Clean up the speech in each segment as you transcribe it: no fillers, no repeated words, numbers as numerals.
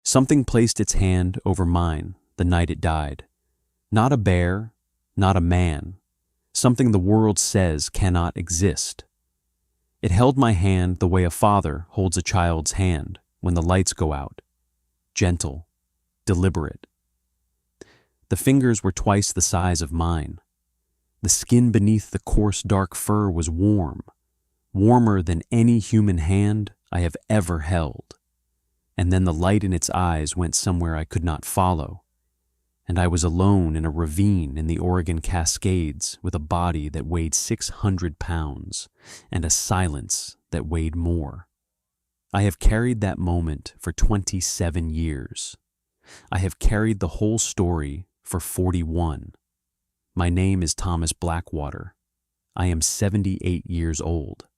Something placed its hand over mine the night it died. Not a bear, not a man, something the world says cannot exist. It held my hand the way a father holds a child's hand when the lights go out. Gentle, deliberate. The fingers were twice the size of mine. The skin beneath the coarse dark fur was warm, warmer than any human hand I have ever held. And then the light in its eyes went somewhere I could not follow, and I was alone in a ravine in the Oregon Cascades with a body that weighed 600 pounds and a silence that weighed more. I have carried that moment for 27 years. I have carried the whole story for 41. My name is Thomas Blackwater. I am 78 years old.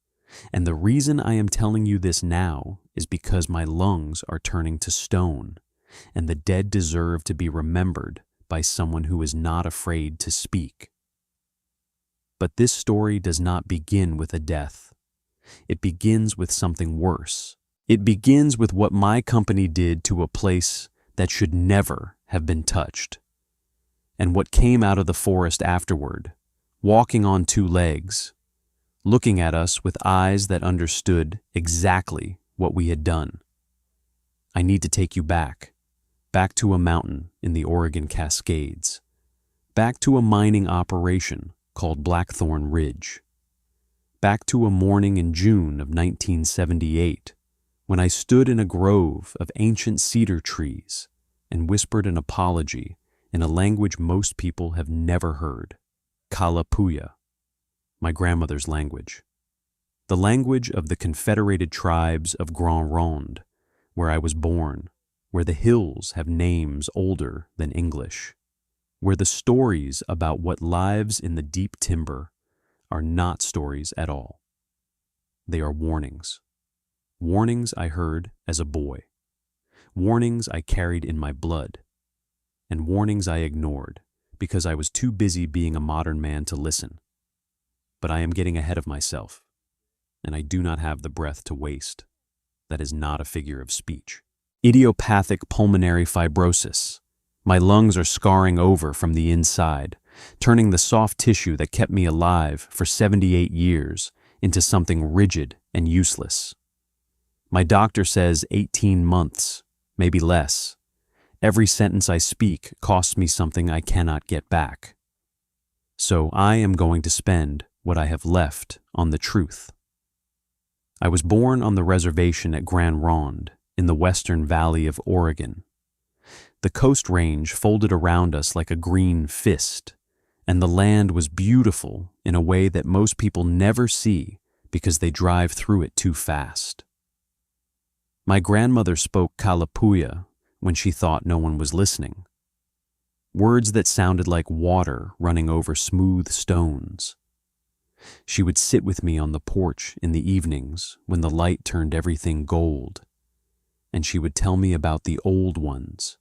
And the reason I am telling you this now is because my lungs are turning to stone, and the dead deserve to be remembered by someone who is not afraid to speak. But this story does not begin with a death. It begins with something worse. It begins with what my company did to a place that should never have been touched. And what came out of the forest afterward, walking on two legs, looking at us with eyes that understood exactly what we had done. I need to take you back to a mountain in the Oregon Cascades, back to a mining operation called Blackthorn Ridge, back to a morning in June of 1978 when I stood in a grove of ancient cedar trees and whispered an apology in a language most people have never heard, Kalapuya, my grandmother's language, the language of the Confederated Tribes of Grand Ronde, where I was born, where the hills have names older than English, where the stories about what lives in the deep timber are not stories at all. They are warnings. Warnings I heard as a boy, warnings I carried in my blood, and warnings I ignored because I was too busy being a modern man to listen. But I am getting ahead of myself, and I do not have the breath to waste. That is not a figure of speech. Idiopathic pulmonary fibrosis. My lungs are scarring over from the inside, turning the soft tissue that kept me alive for 78 years into something rigid and useless. My doctor says 18 months, maybe less. Every sentence I speak costs me something I cannot get back. So I am going to spend what I have left on the truth. I was born on the reservation at Grand Ronde in the western valley of Oregon. The Coast Range folded around us like a green fist, and the land was beautiful in a way that most people never see because they drive through it too fast. My grandmother spoke Kalapuya when she thought no one was listening. Words that sounded like water running over smooth stones. She would sit with me on the porch in the evenings when the light turned everything gold, and she would tell me about the old ones,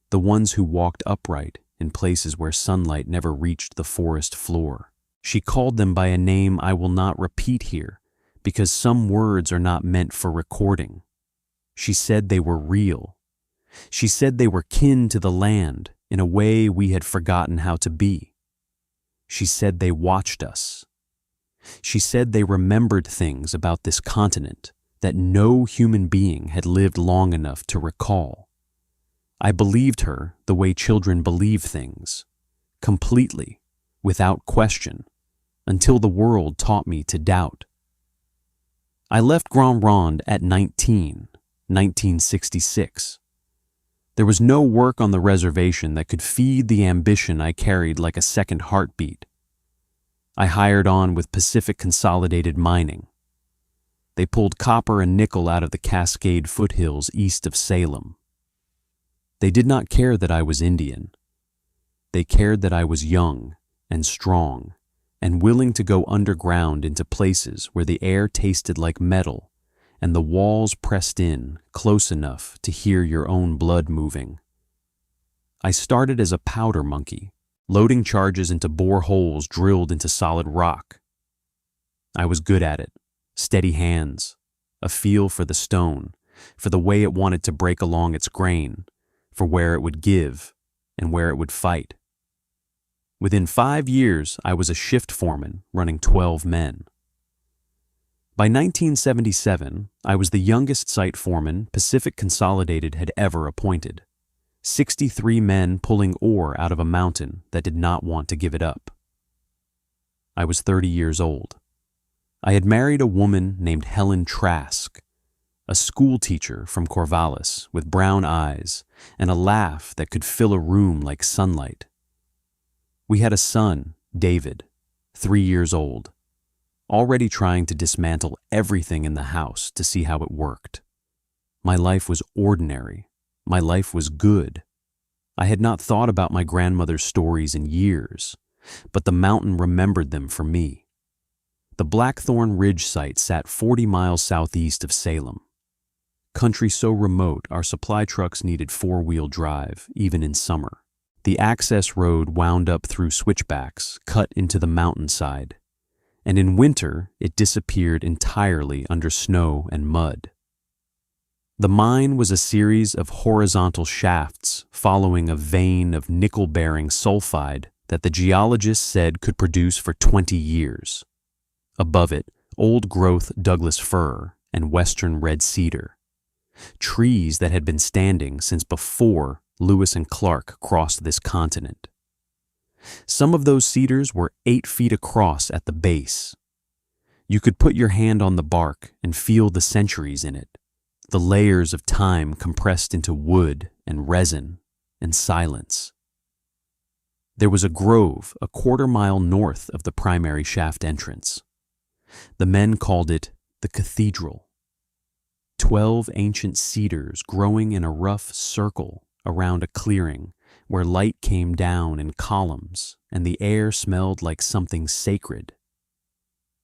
the ones who walked upright in places where sunlight never reached the forest floor. She called them by a name I will not repeat here because some words are not meant for recording. She said they were real. She said they were kin to the land in a way we had forgotten how to be. She said they watched us. She said they remembered things about this continent that no human being had lived long enough to recall. I believed her the way children believe things, completely, without question, until the world taught me to doubt. I left Grand Ronde at 1966. There was no work on the reservation that could feed the ambition I carried like a second heartbeat. I hired on with Pacific Consolidated Mining. They pulled copper and nickel out of the Cascade foothills east of Salem. They did not care that I was Indian. They cared that I was young and strong and willing to go underground into places where the air tasted like metal and the walls pressed in close enough to hear your own blood moving. I started as a powder monkey, loading charges into bore holes drilled into solid rock. I was good at it, steady hands, a feel for the stone, for the way it wanted to break along its grain, for where it would give and where it would fight. Within 5 years, I was a shift foreman running 12 men. By 1977, I was the youngest site foreman Pacific Consolidated had ever appointed. 63 men pulling ore out of a mountain that did not want to give it up. I was 30 years old. I had married a woman named Helen Trask, a school teacher from Corvallis with brown eyes and a laugh that could fill a room like sunlight. We had a son, David, 3 years old, already trying to dismantle everything in the house to see how it worked. My life was ordinary. My life was good. I had not thought about my grandmother's stories in years, but the mountain remembered them for me. The Blackthorn Ridge site sat 40 miles southeast of Salem. Country so remote our supply trucks needed 4-wheel drive, even in summer. The access road wound up through switchbacks cut into the mountainside, and in winter it disappeared entirely under snow and mud. The mine was a series of horizontal shafts following a vein of nickel-bearing sulfide that the geologists said could produce for 20 years. Above it, old-growth Douglas fir and western red cedar, trees that had been standing since before Lewis and Clark crossed this continent. Some of those cedars were 8 feet across at the base. You could put your hand on the bark and feel the centuries in it, the layers of time compressed into wood and resin and silence. There was a grove a 1/4 mile north of the primary shaft entrance. The men called it the cathedral. 12 ancient cedars growing in a rough circle around a clearing where light came down in columns and the air smelled like something sacred.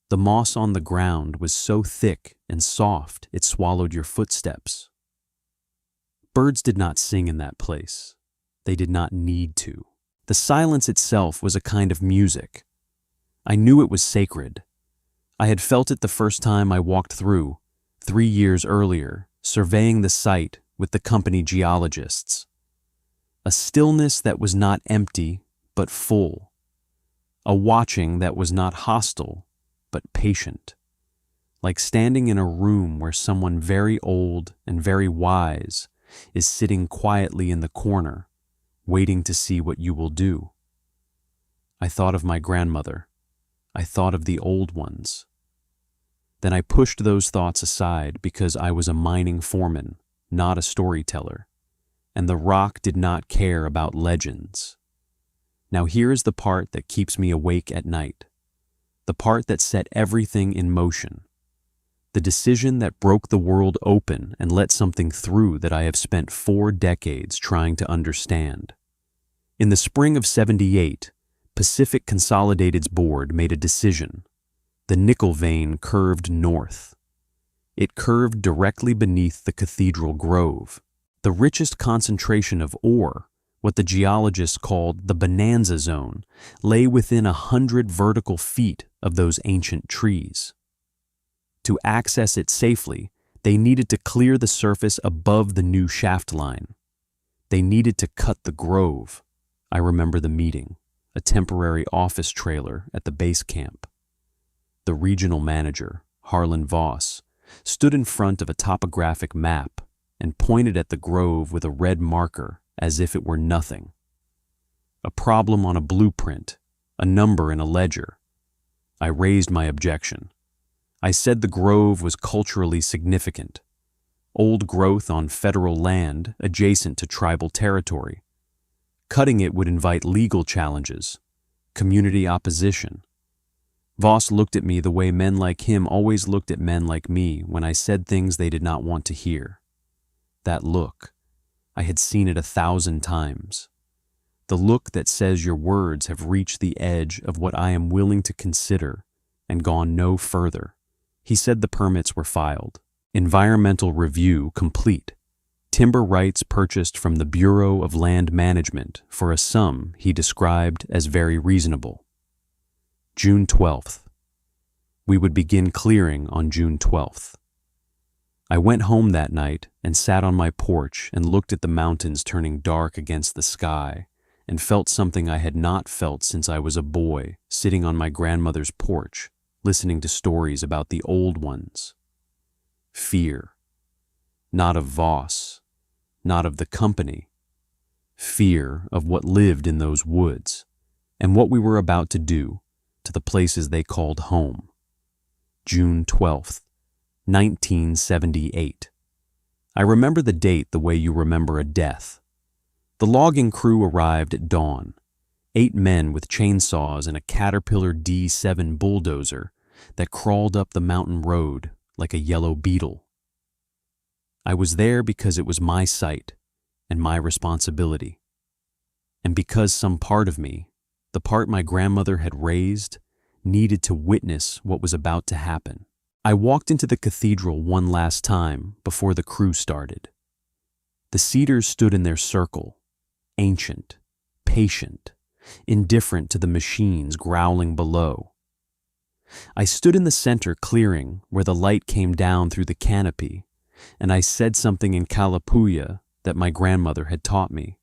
The moss on the ground was so thick and soft it swallowed your footsteps. Birds did not sing in that place. They did not need to. The silence itself was a kind of music. I knew it was sacred. I had felt it the first time I walked through, 3 years earlier, surveying the site with the company geologists. A stillness that was not empty, but full. A watching that was not hostile, but patient. Like standing in a room where someone very old and very wise is sitting quietly in the corner, waiting to see what you will do. I thought of my grandmother. I thought of the old ones. Then I pushed those thoughts aside because I was a mining foreman, not a storyteller, and the rock did not care about legends. Now here is the part that keeps me awake at night, the part that set everything in motion, the decision that broke the world open and let something through that I have spent 4 decades trying to understand. In the spring of '78, Pacific Consolidated's board made a decision. The nickel vein curved north. It curved directly beneath the cathedral grove. The richest concentration of ore, what the geologists called the bonanza zone, lay within 100 vertical feet of those ancient trees. To access it safely, they needed to clear the surface above the new shaft line. They needed to cut the grove. I remember the meeting, a temporary office trailer at the base camp. The regional manager, Harlan Voss, stood in front of a topographic map and pointed at the grove with a red marker as if it were nothing. A problem on a blueprint, a number in a ledger. I raised my objection. I said the grove was culturally significant. Old growth on federal land adjacent to tribal territory. Cutting it would invite legal challenges, community opposition. Voss looked at me the way men like him always looked at men like me when I said things they did not want to hear. That look, I had seen it 1,000 times. The look that says your words have reached the edge of what I am willing to consider and gone no further. He said the permits were filed. Environmental review complete. Timber rights purchased from the Bureau of Land Management for a sum he described as very reasonable. June 12th. We would begin clearing on June 12th. I went home that night and sat on my porch and looked at the mountains turning dark against the sky and felt something I had not felt since I was a boy, sitting on my grandmother's porch, listening to stories about the old ones. Fear. Not of Voss, not of the company. Fear of what lived in those woods and what we were about to do to the places they called home. June 12th, 1978. I remember the date the way you remember a death. The logging crew arrived at dawn. 8 men with chainsaws and a Caterpillar D7 bulldozer that crawled up the mountain road like a yellow beetle. I was there because it was my site and my responsibility, and because some part of me, the part my grandmother had raised, needed to witness what was about to happen. I walked into the cathedral one last time before the crew started. The cedars stood in their circle, ancient, patient, indifferent to the machines growling below. I stood in the center clearing where the light came down through the canopy, and I said something in Kalapuya that my grandmother had taught me.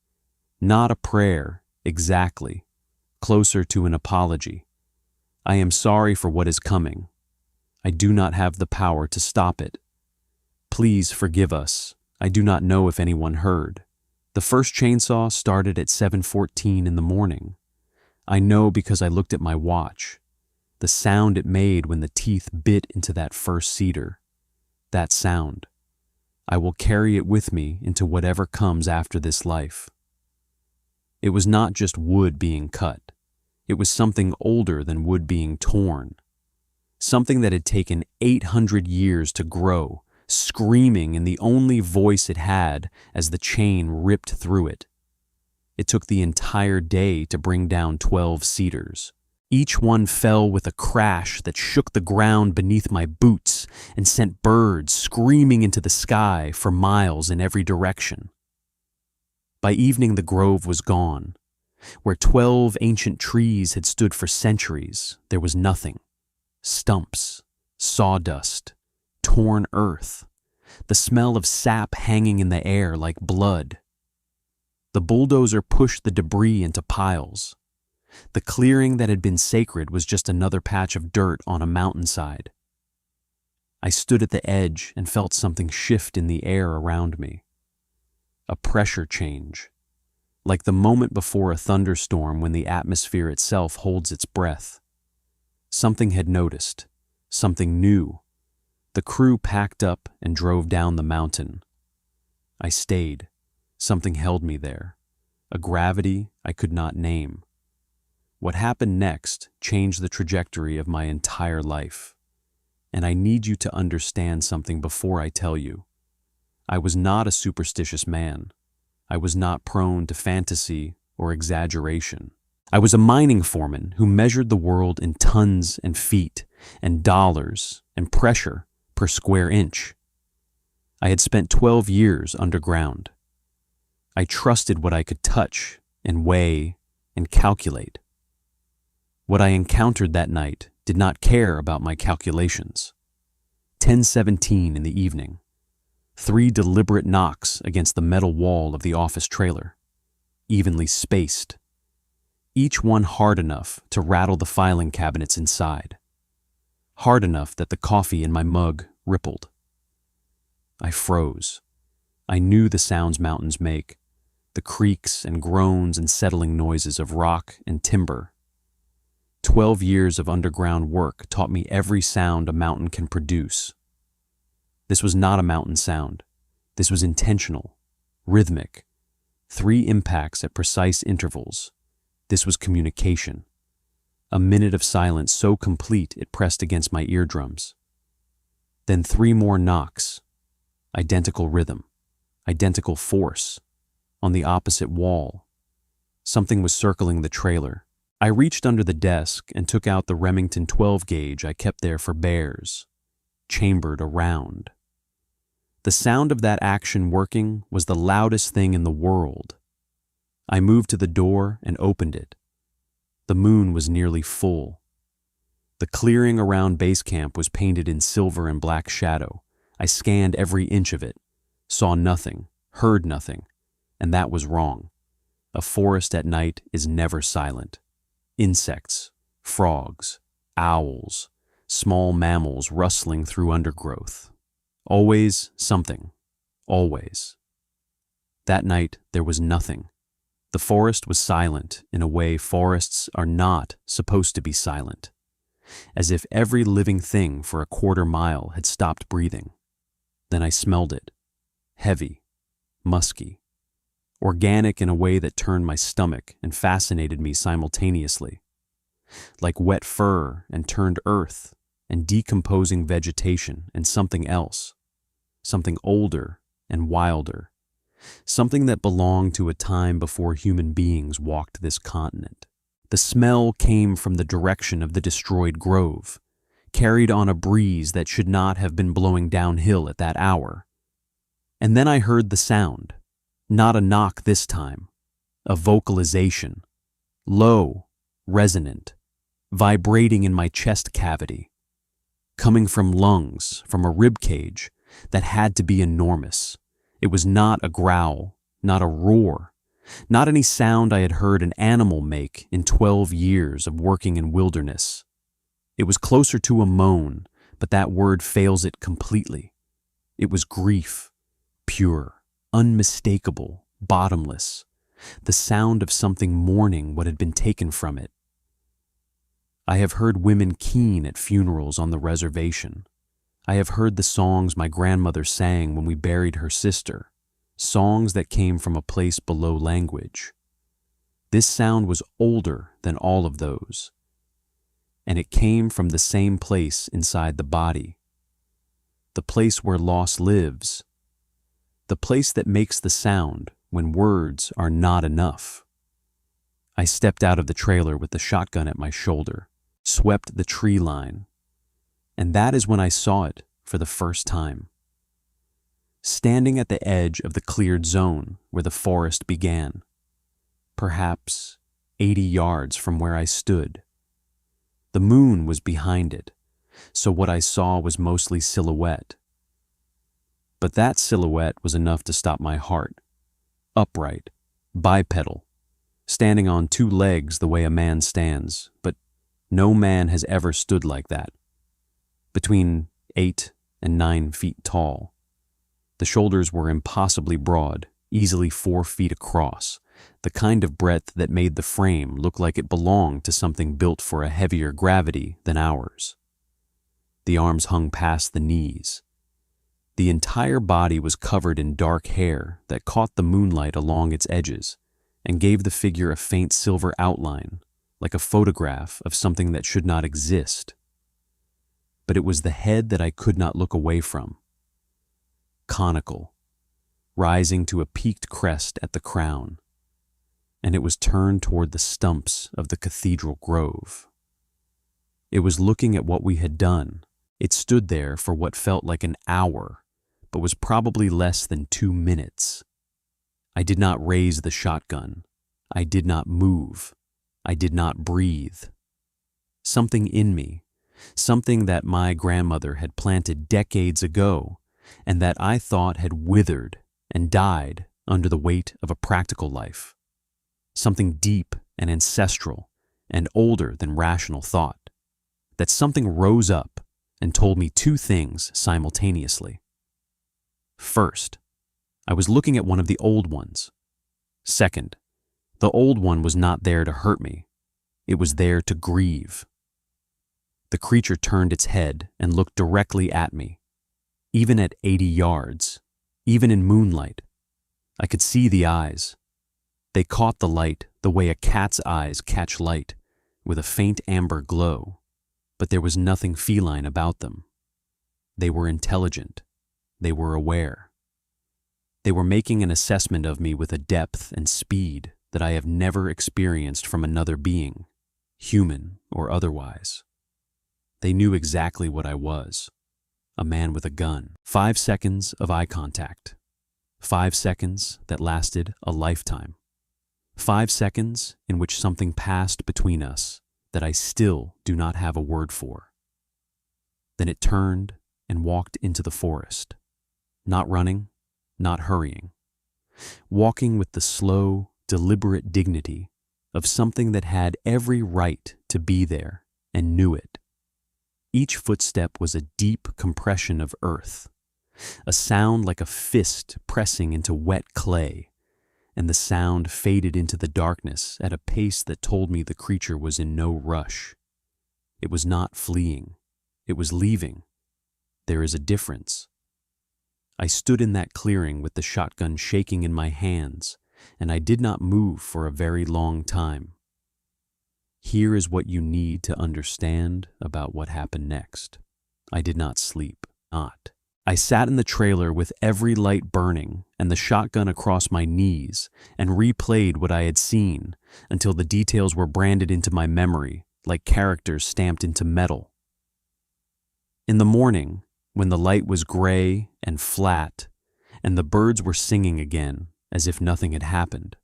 Not a prayer, exactly, closer to an apology. I am sorry for what is coming. I do not have the power to stop it. Please forgive us. I do not know if anyone heard. The first chainsaw started at 7:14 in the morning. I know because I looked at my watch. The sound it made when the teeth bit into that first cedar. That sound. I will carry it with me into whatever comes after this life. It was not just wood being cut. It was something older than wood being torn. Something that had taken 800 years to grow, screaming in the only voice it had as the chain ripped through it. It took the entire day to bring down 12 cedars. Each one fell with a crash that shook the ground beneath my boots and sent birds screaming into the sky for miles in every direction. By evening, the grove was gone. Where 12 ancient trees had stood for centuries, there was nothing. Stumps, sawdust, torn earth, the smell of sap hanging in the air like blood. The bulldozer pushed the debris into piles. The clearing that had been sacred was just another patch of dirt on a mountainside. I stood at the edge and felt something shift in the air around me. A pressure change, like the moment before a thunderstorm when the atmosphere itself holds its breath. Something had noticed, something new. The crew packed up and drove down the mountain. I stayed. Something held me there, a gravity I could not name. What happened next changed the trajectory of my entire life. And I need you to understand something before I tell you. I was not a superstitious man. I was not prone to fantasy or exaggeration. I was a mining foreman who measured the world in tons and feet and dollars and pressure per square inch. I had spent 12 years underground. I trusted what I could touch and weigh and calculate. What I encountered that night did not care about my calculations. 10:17 in the evening. 3 deliberate knocks against the metal wall of the office trailer, evenly spaced. Each one hard enough to rattle the filing cabinets inside. Hard enough that the coffee in my mug rippled. I froze. I knew the sounds mountains make, the creaks and groans and settling noises of rock and timber. 12 years of underground work taught me every sound a mountain can produce. This was not a mountain sound. This was intentional, rhythmic, 3 impacts at precise intervals. This was communication. A minute of silence so complete it pressed against my eardrums. Then 3 more knocks. Identical rhythm, identical force, on the opposite wall. Something was circling the trailer. I reached under the desk and took out the Remington 12 gauge I kept there for bears, chambered around. The sound of that action working was the loudest thing in the world. I moved to the door and opened it. The moon was nearly full. The clearing around base camp was painted in silver and black shadow, I scanned every inch of it, saw nothing, heard nothing, and that was wrong. A forest at night is never silent. Insects, frogs, owls, small mammals rustling through undergrowth. Always something. Always. That night there was nothing. The forest was silent in a way forests are not supposed to be silent, as if every living thing for a quarter mile had stopped breathing. Then I smelled it. Heavy, musky, organic in a way that turned my stomach and fascinated me simultaneously. Like wet fur and turned earth and decomposing vegetation and something else, something older and wilder, something that belonged to a time before human beings walked this continent. The smell came from the direction of the destroyed grove, carried on a breeze that should not have been blowing downhill at that hour. And then I heard the sound, not a knock this time, a vocalization, low, resonant, vibrating in my chest cavity, coming from lungs, from a rib cage that had to be enormous. It was not a growl, not a roar, not any sound I had heard an animal make in 12 years of working in wilderness. It was closer to a moan, but that word fails it completely. It was grief, pure, unmistakable, bottomless, the sound of something mourning what had been taken from it. I have heard women keen at funerals on the reservation. I have heard the songs my grandmother sang when we buried her sister, songs that came from a place below language. This sound was older than all of those, and it came from the same place inside the body, the place where loss lives, the place that makes the sound when words are not enough. I stepped out of the trailer with the shotgun at my shoulder, swept the tree line, and that is when I saw it for the first time. Standing at the edge of the cleared zone where the forest began, perhaps 80 yards from where I stood. The moon was behind it, so what I saw was mostly silhouette. But that silhouette was enough to stop my heart. Upright, bipedal, standing on two legs the way a man stands, but no man has ever stood like that. Between 8 and 9 feet tall. The shoulders were impossibly broad, easily 4 feet across, the kind of breadth that made the frame look like it belonged to something built for a heavier gravity than ours. The arms hung past the knees. The entire body was covered in dark hair that caught the moonlight along its edges and gave the figure a faint silver outline, like a photograph of something that should not exist. But it was the head that I could not look away from. Conical, rising to a peaked crest at the crown, and it was turned toward the stumps of the cathedral grove. It was looking at what we had done. It stood there for what felt like an hour, but was probably less than 2 minutes. I did not raise the shotgun. I did not move. I did not breathe. Something in me, something that my grandmother had planted decades ago, and that I thought had withered and died under the weight of a practical life. Something deep and ancestral and older than rational thought. That something rose up and told me 2 things simultaneously. First, I was looking at one of the old ones. Second, the old one was not there to hurt me. It was there to grieve. The creature turned its head and looked directly at me. Even at 80 yards, even in moonlight, I could see the eyes. They caught the light the way a cat's eyes catch light, with a faint amber glow, but there was nothing feline about them. They were intelligent. They were aware. They were making an assessment of me with a depth and speed that I have never experienced from another being, human or otherwise. They knew exactly what I was, a man with a gun. 5 seconds of eye contact. 5 seconds that lasted a lifetime. 5 seconds in which something passed between us that I still do not have a word for. Then it turned and walked into the forest. Not running, not hurrying. Walking with the slow, deliberate dignity of something that had every right to be there and knew it. Each footstep was a deep compression of earth, a sound like a fist pressing into wet clay, and the sound faded into the darkness at a pace that told me the creature was in no rush. It was not fleeing. It was leaving. There is a difference. I stood in that clearing with the shotgun shaking in my hands, and I did not move for a very long time. Here is what you need to understand about what happened next. I did not sleep. I sat in the trailer with every light burning and the shotgun across my knees and replayed what I had seen until the details were branded into my memory like characters stamped into metal. In the morning, when the light was gray and flat and the birds were singing again as if nothing had happened,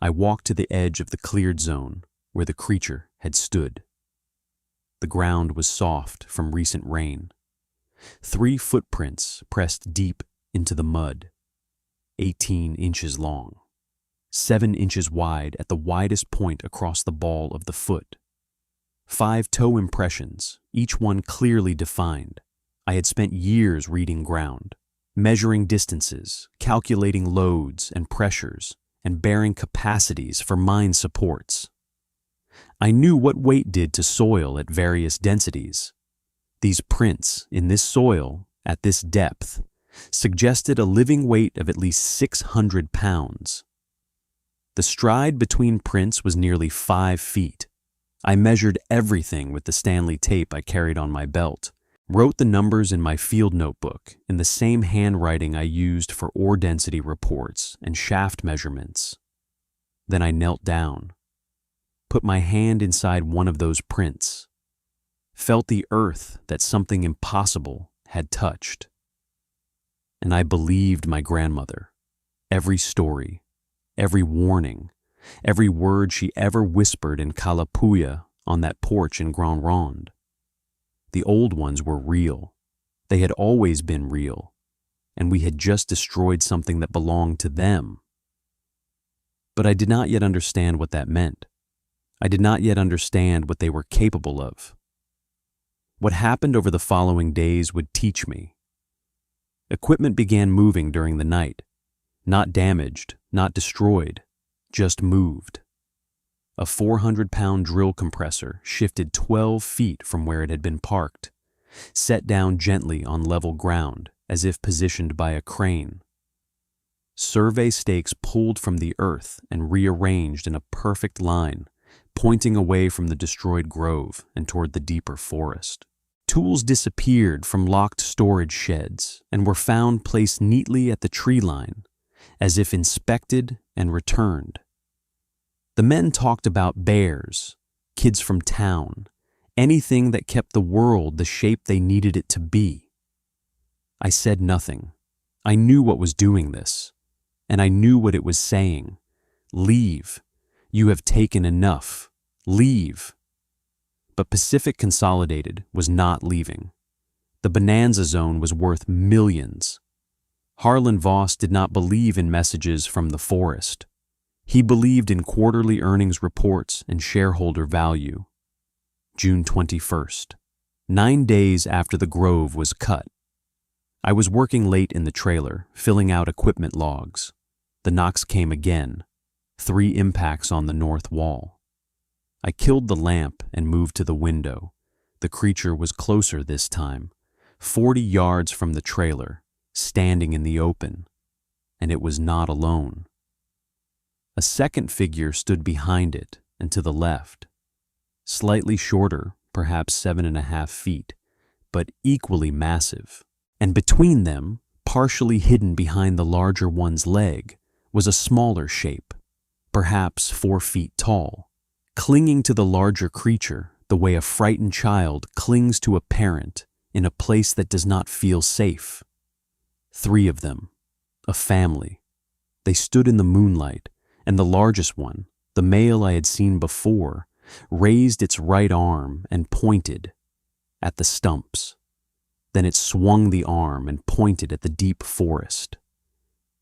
I walked to the edge of the cleared zone where the creature had stood. The ground was soft from recent rain. 3 footprints pressed deep into the mud, 18 inches long, 7 inches wide at the widest point across the ball of the foot. 5 toe impressions, each one clearly defined. I had spent years reading ground, measuring distances, calculating loads and pressures, and bearing capacities for mine supports. I knew what weight did to soil at various densities. These prints in this soil, at this depth, suggested a living weight of at least 600 pounds. The stride between prints was nearly 5 feet. I measured everything with the Stanley tape I carried on my belt, wrote the numbers in my field notebook in the same handwriting I used for ore density reports and shaft measurements. Then I knelt down, put my hand inside one of those prints, felt the earth that something impossible had touched. And I believed my grandmother, every story, every warning, every word she ever whispered in Kalapuya on that porch in Grand Ronde. The old ones were real. They had always been real, and we had just destroyed something that belonged to them. But I did not yet understand what that meant. I did not yet understand what they were capable of. What happened over the following days would teach me. Equipment began moving during the night. Not damaged, not destroyed, just moved. A 400-pound drill compressor shifted 12 feet from where it had been parked, set down gently on level ground as if positioned by a crane. Survey stakes pulled from the earth and rearranged in a perfect line, pointing away from the destroyed grove and toward the deeper forest. Tools disappeared from locked storage sheds and were found placed neatly at the tree line, as if inspected and returned. The men talked about bears, kids from town, anything that kept the world the shape they needed it to be. I said nothing. I knew what was doing this, and I knew what it was saying. Leave. You have taken enough. Leave. But Pacific Consolidated was not leaving. The Bonanza Zone was worth millions. Harlan Voss did not believe in messages from the forest. He believed in quarterly earnings reports and shareholder value. June 21st, 9 days after the grove was cut. I was working late in the trailer, filling out equipment logs. The knocks came again, 3 impacts on the north wall. I killed the lamp and moved to the window. The creature was closer this time, 40 yards from the trailer, standing in the open, and it was not alone. A second figure stood behind it and to the left, slightly shorter, perhaps 7.5 feet, but equally massive. And between them, partially hidden behind the larger one's leg, was a smaller shape, perhaps 4 feet tall, clinging to the larger creature the way a frightened child clings to a parent in a place that does not feel safe. 3 of them, a family. They stood in the moonlight, and the largest one, the male I had seen before, raised its right arm and pointed at the stumps. Then it swung the arm and pointed at the deep forest.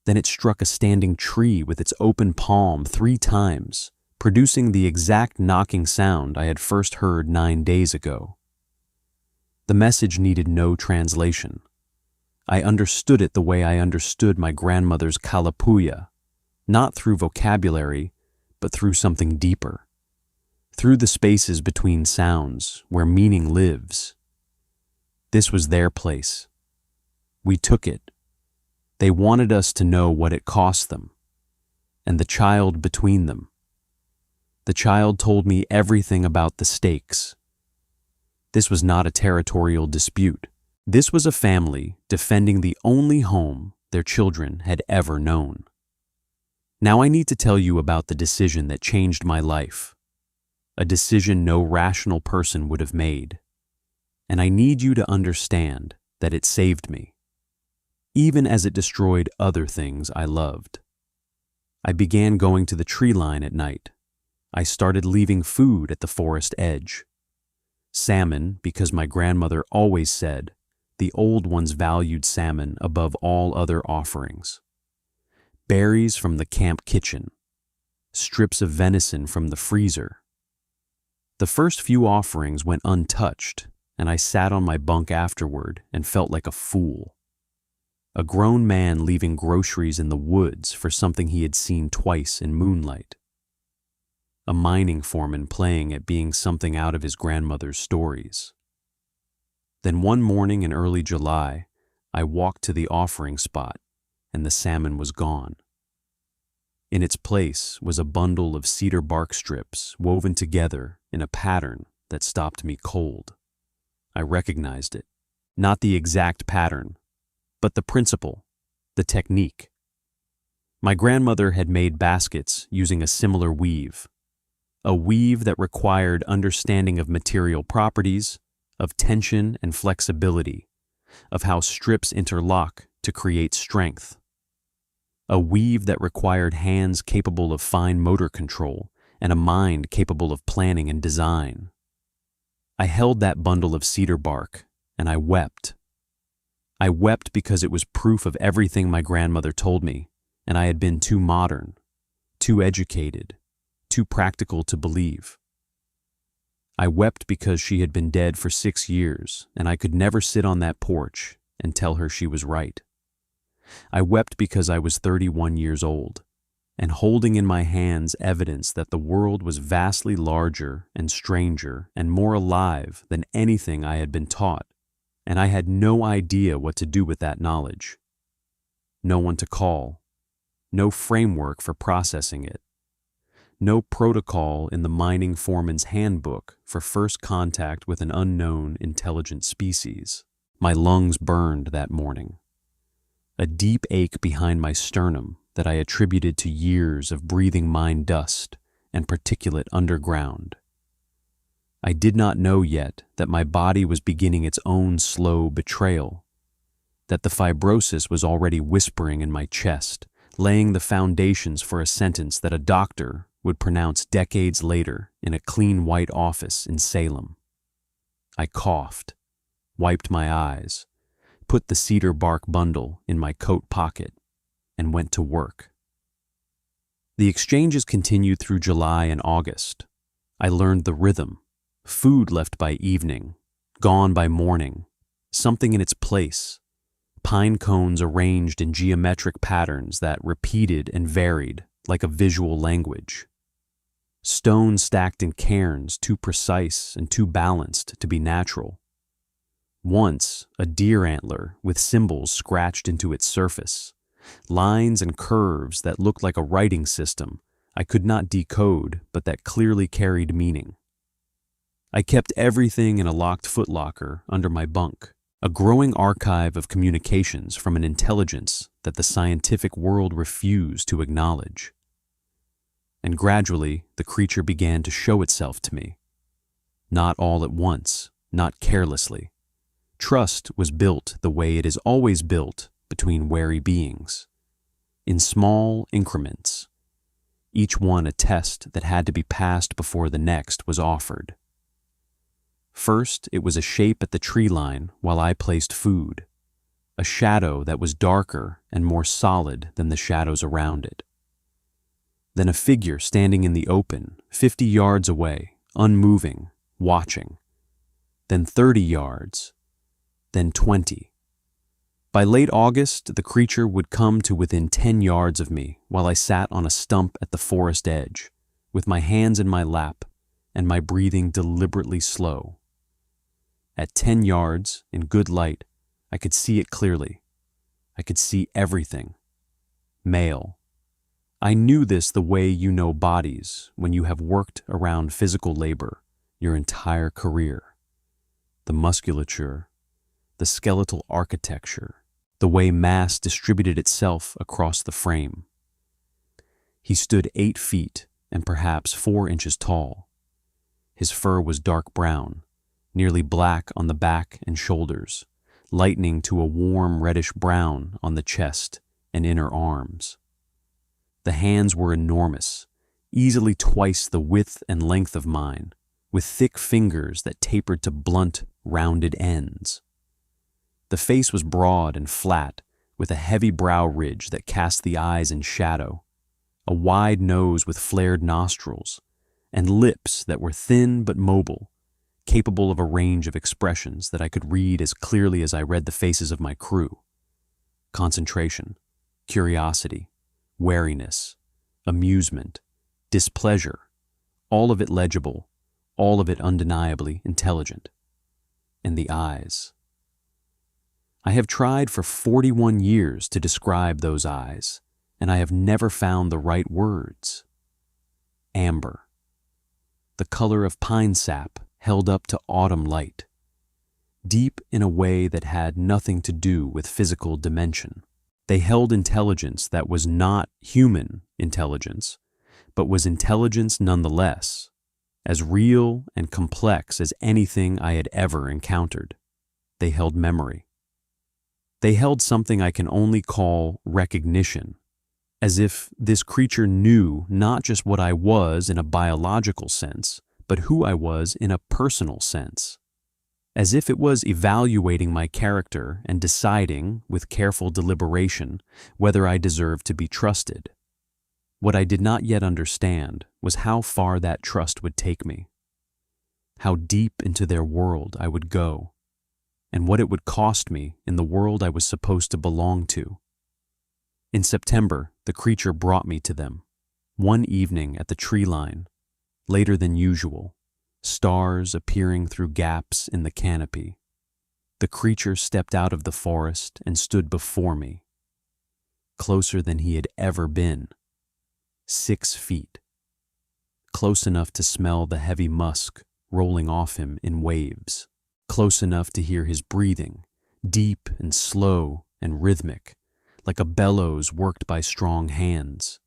Then it struck a standing tree with its open palm 3 times, producing the exact knocking sound I had first heard 9 days ago. The message needed no translation. I understood it the way I understood my grandmother's kalapuya, not through vocabulary, but through something deeper, through the spaces between sounds where meaning lives. This was their place. We took it. They wanted us to know what it cost them, and the child between them. The child told me everything about the stakes. This was not a territorial dispute. This was a family defending the only home their children had ever known. Now I need to tell you about the decision that changed my life, a decision no rational person would have made. And I need you to understand that it saved me, even as it destroyed other things I loved. I began going to the tree line at night. I started leaving food at the forest edge. Salmon, because my grandmother always said the old ones valued salmon above all other offerings. Berries from the camp kitchen. Strips of venison from the freezer. The first few offerings went untouched, and I sat on my bunk afterward and felt like a fool. A grown man leaving groceries in the woods for something he had seen twice in moonlight. A mining foreman playing at being something out of his grandmother's stories. Then one morning in early July, I walked to the offering spot, and the salmon was gone. In its place was a bundle of cedar bark strips woven together in a pattern that stopped me cold. I recognized it, not the exact pattern, but the principle, the technique. My grandmother had made baskets using a similar weave, a weave that required understanding of material properties, of tension and flexibility, of how strips interlock to create strength. A weave that required hands capable of fine motor control and a mind capable of planning and design. I held that bundle of cedar bark, and I wept. I wept because it was proof of everything my grandmother told me, and I had been too modern, too educated, too practical to believe. I wept because she had been dead for 6 years, and I could never sit on that porch and tell her she was right. I wept because I was 31 years old, and holding in my hands evidence that the world was vastly larger and stranger and more alive than anything I had been taught, and I had no idea what to do with that knowledge. No one to call, no framework for processing it, no protocol in the mining foreman's handbook for first contact with an unknown intelligent species. My lungs burned that morning. A deep ache behind my sternum that I attributed to years of breathing mine dust and particulate underground. I did not know yet that my body was beginning its own slow betrayal, that the fibrosis was already whispering in my chest, laying the foundations for a sentence that a doctor would pronounce decades later in a clean white office in Salem. I coughed, wiped my eyes, put the cedar bark bundle in my coat pocket, and went to work. The exchanges continued through July and August. I learned the rhythm, food left by evening, gone by morning, something in its place, pine cones arranged in geometric patterns that repeated and varied like a visual language. Stone stacked in cairns too precise and too balanced to be natural. Once, a deer antler with symbols scratched into its surface, lines and curves that looked like a writing system I could not decode but that clearly carried meaning. I kept everything in a locked footlocker under my bunk, a growing archive of communications from an intelligence that the scientific world refused to acknowledge. And gradually, the creature began to show itself to me. Not all at once, not carelessly. Trust was built the way it is always built between wary beings, in small increments, each one a test that had to be passed before the next was offered. First, it was a shape at the tree line while I placed food, a shadow that was darker and more solid than the shadows around it. Then a figure standing in the open, 50 yards away, unmoving, watching. Then 30 yards, then 20. By late August, the creature would come to within 10 yards of me while I sat on a stump at the forest edge, with my hands in my lap and my breathing deliberately slow. At 10 yards, in good light, I could see it clearly. I could see everything. Male. I knew this the way you know bodies when you have worked around physical labor your entire career. The musculature, the skeletal architecture, the way mass distributed itself across the frame. He stood 8 feet and perhaps 4 inches tall. His fur was dark brown, nearly black on the back and shoulders, lightening to a warm reddish brown on the chest and inner arms. The hands were enormous, easily twice the width and length of mine, with thick fingers that tapered to blunt, rounded ends. The face was broad and flat, with a heavy brow ridge that cast the eyes in shadow, a wide nose with flared nostrils, and lips that were thin but mobile, capable of a range of expressions that I could read as clearly as I read the faces of my crew. Concentration, curiosity, wariness, amusement, displeasure, all of it legible, all of it undeniably intelligent. And the eyes. I have tried for 41 years to describe those eyes, and I have never found the right words. Amber. The color of pine sap held up to autumn light. Deep in a way that had nothing to do with physical dimension. They held intelligence that was not human intelligence, but was intelligence nonetheless, as real and complex as anything I had ever encountered. They held memory. They held something I can only call recognition, as if this creature knew not just what I was in a biological sense, but who I was in a personal sense. As if it was evaluating my character and deciding, with careful deliberation, whether I deserved to be trusted. What I did not yet understand was how far that trust would take me, how deep into their world I would go, and what it would cost me in the world I was supposed to belong to. In September, the creature brought me to them, one evening at the tree line, later than usual, stars appearing through gaps in the canopy. The creature stepped out of the forest and stood before me, closer than he had ever been, 6 feet, close enough to smell the heavy musk rolling off him in waves, close enough to hear his breathing, deep and slow and rhythmic, like a bellows worked by strong hands.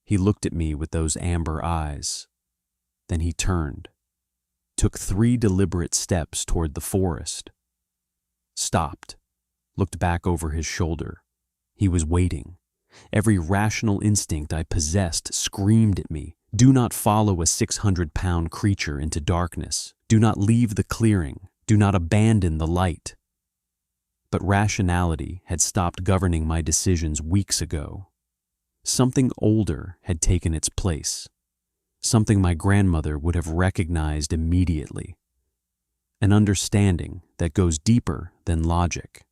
He looked at me with those amber eyes. Then he turned, took 3 deliberate steps toward the forest, stopped, looked back over his shoulder. He was waiting. Every rational instinct I possessed screamed at me, do not follow a 600-pound creature into darkness. Do not leave the clearing. Do not abandon the light. But rationality had stopped governing my decisions weeks ago. Something older had taken its place. Something my grandmother would have recognized immediately. An understanding that goes deeper than logic.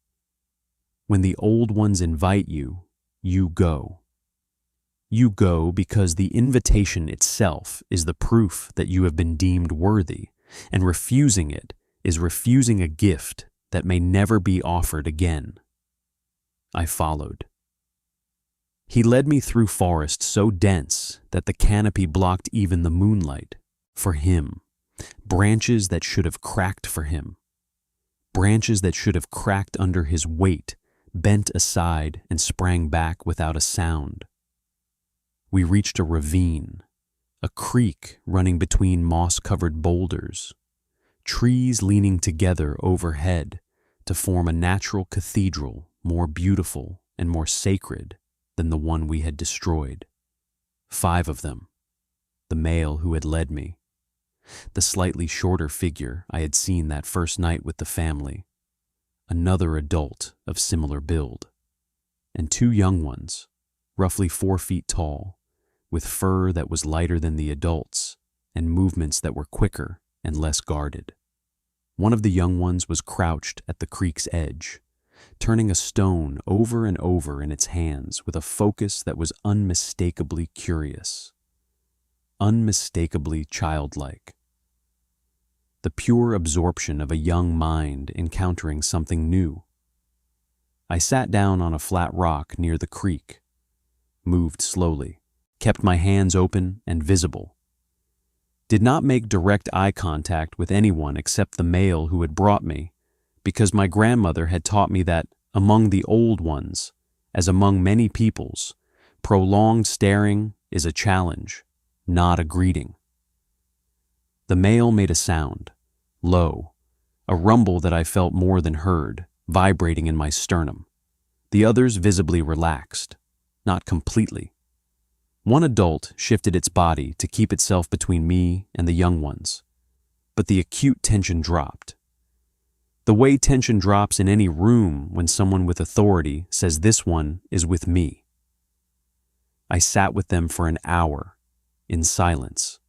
When the old ones invite you, you go. You go because the invitation itself is the proof that you have been deemed worthy, and refusing it is refusing a gift that may never be offered again. I followed. He led me through forest so dense that the canopy blocked even the moonlight. For him, branches that should have cracked for him, branches that should have cracked under his weight, bent aside and sprang back without a sound. We reached a ravine, a creek running between moss-covered boulders, trees leaning together overhead to form a natural cathedral more beautiful and more sacred than the one we had destroyed. 5 of them, the male who had led me. the slightly shorter figure I had seen that first night with the family, another adult of similar build, and two young ones, roughly 4 feet tall, with fur that was lighter than the adults and movements that were quicker and less guarded. One of the young ones was crouched at the creek's edge, turning a stone over and over in its hands with a focus that was unmistakably curious, unmistakably childlike. The pure absorption of a young mind encountering something new. I sat down on a flat rock near the creek, moved slowly, kept my hands open and visible, did not make direct eye contact with anyone except the male who had brought me, because my grandmother had taught me that, among the old ones, as among many peoples, prolonged staring is a challenge, not a greeting. The male made a sound, low, a rumble that I felt more than heard, vibrating in my sternum. The others visibly relaxed, not completely. One adult shifted its body to keep itself between me and the young ones, but the acute tension dropped. The way tension drops in any room when someone with authority says this one is with me. I sat with them for an hour, in silence.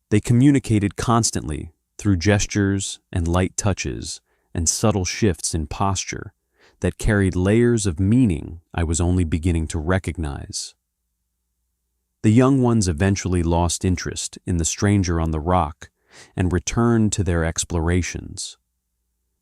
They communicated constantly through gestures and light touches and subtle shifts in posture that carried layers of meaning I was only beginning to recognize. The young ones eventually lost interest in the stranger on the rock and returned to their explorations.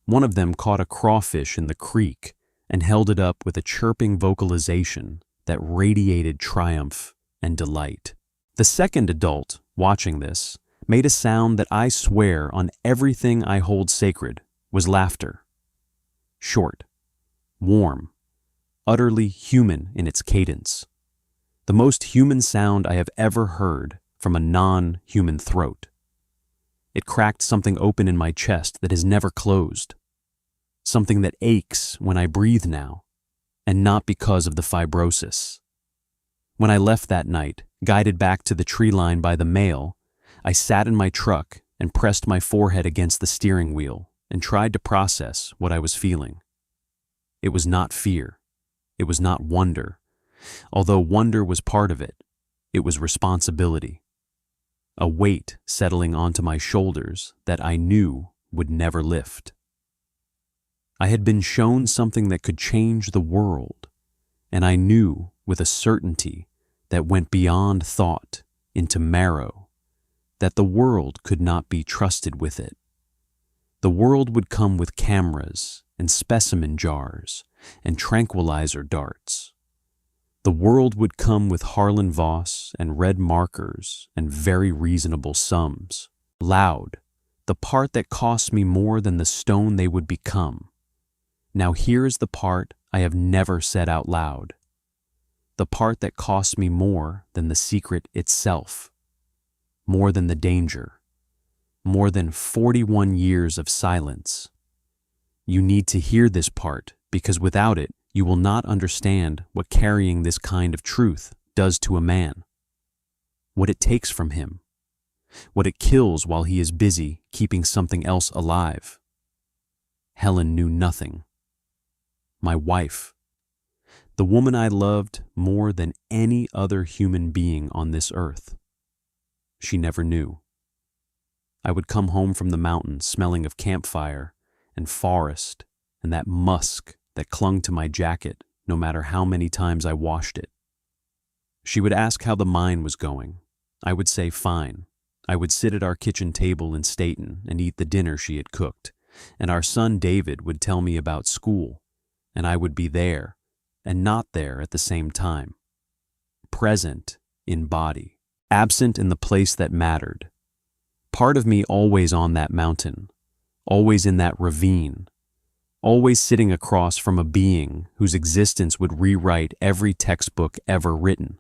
One of them caught a crawfish in the creek and held it up with a chirping vocalization that radiated triumph and delight. The second adult, watching this, made a sound that I swear on everything I hold sacred was laughter. Short, warm, utterly human in its cadence. The most human sound I have ever heard from a non-human throat. It cracked something open in my chest that has never closed. Something that aches when I breathe now, and not because of the fibrosis. When I left that night, guided back to the tree line by the male, I sat in my truck and pressed my forehead against the steering wheel and tried to process what I was feeling. It was not fear. It was not wonder. Although wonder was part of it, it was responsibility. A weight settling onto my shoulders that I knew would never lift. I had been shown something that could change the world, and I knew with a certainty that went beyond thought into marrow that the world could not be trusted with it. The world would come with cameras and specimen jars and tranquilizer darts. The world would come with Harlan Voss and red markers and very reasonable sums. Loud, the part that cost me more than the stone they would become. Now here is the part I have never said out loud. The part that cost me more than the secret itself. More than the danger. More than 41 years of silence. You need to hear this part because without it, you will not understand what carrying this kind of truth does to a man. What it takes from him. What it kills while he is busy keeping something else alive. Helen knew nothing. My wife. The woman I loved more than any other human being on this earth. She never knew. I would come home from the mountains smelling of campfire and forest and that musk that clung to my jacket no matter how many times I washed it. She would ask how the mine was going. I would say fine. I would sit at our kitchen table in Staten and eat the dinner she had cooked, and our son David would tell me about school, and I would be there and not there at the same time. Present in body, absent in the place that mattered. Part of me always on that mountain, always in that ravine, always sitting across from a being whose existence would rewrite every textbook ever written.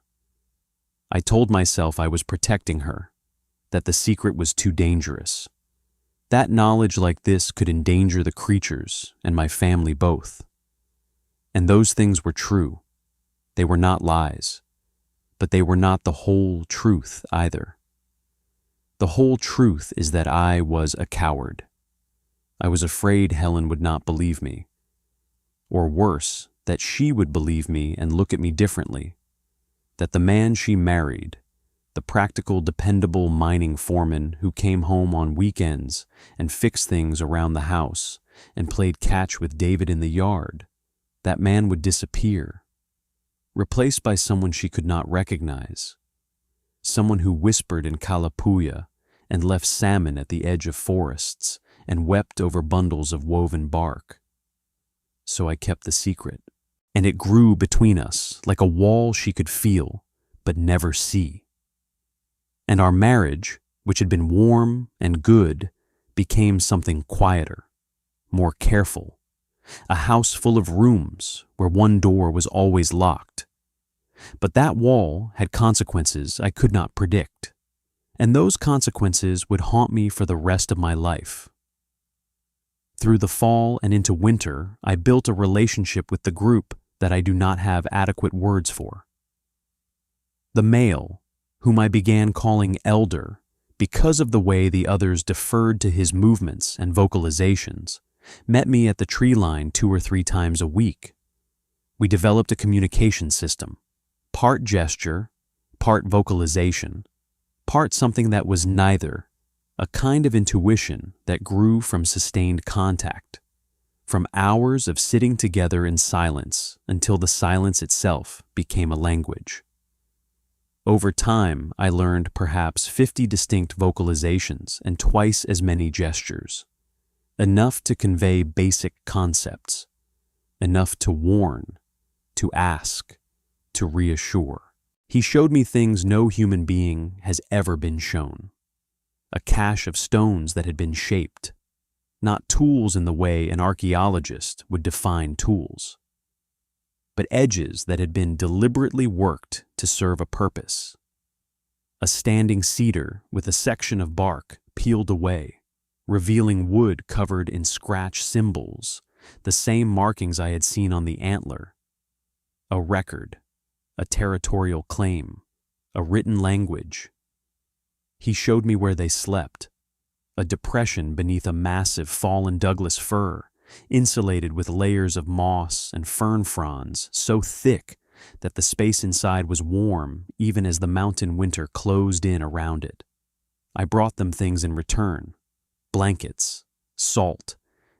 I told myself I was protecting her, that the secret was too dangerous. That knowledge like this could endanger the creatures and my family both. And those things were true. They were not lies, but they were not the whole truth either. The whole truth is that I was a coward. I was afraid Helen would not believe me. Or worse, that she would believe me and look at me differently. That the man she married, the practical, dependable mining foreman who came home on weekends and fixed things around the house and played catch with David in the yard, that man would disappear, replaced by someone she could not recognize, someone who whispered in Kalapuya and left salmon at the edge of forests and wept over bundles of woven bark. So I kept the secret, and it grew between us like a wall she could feel but never see. And our marriage, which had been warm and good, became something quieter, more careful, a house full of rooms where one door was always locked. But that wall had consequences I could not predict, and those consequences would haunt me for the rest of my life. Through the fall and into winter, I built a relationship with the group that I do not have adequate words for. The male, whom I began calling Elder because of the way the others deferred to his movements and vocalizations, met me at the tree line 2 or 3 times a week. We developed a communication system, part gesture, part vocalization, part something that was neither, a kind of intuition that grew from sustained contact, from hours of sitting together in silence until the silence itself became a language. Over time, I learned perhaps 50 distinct vocalizations and twice as many gestures, enough to convey basic concepts, enough to warn, to ask, to reassure. He showed me things no human being has ever been shown. A cache of stones that had been shaped, not tools in the way an archaeologist would define tools, but edges that had been deliberately worked to serve a purpose. A standing cedar with a section of bark peeled away, revealing wood covered in scratch symbols, the same markings I had seen on the antler. A record, a territorial claim, a written language. He showed me where they slept, a depression beneath a massive fallen Douglas fir, insulated with layers of moss and fern fronds so thick that the space inside was warm even as the mountain winter closed in around it. I brought them things in return, blankets, salt,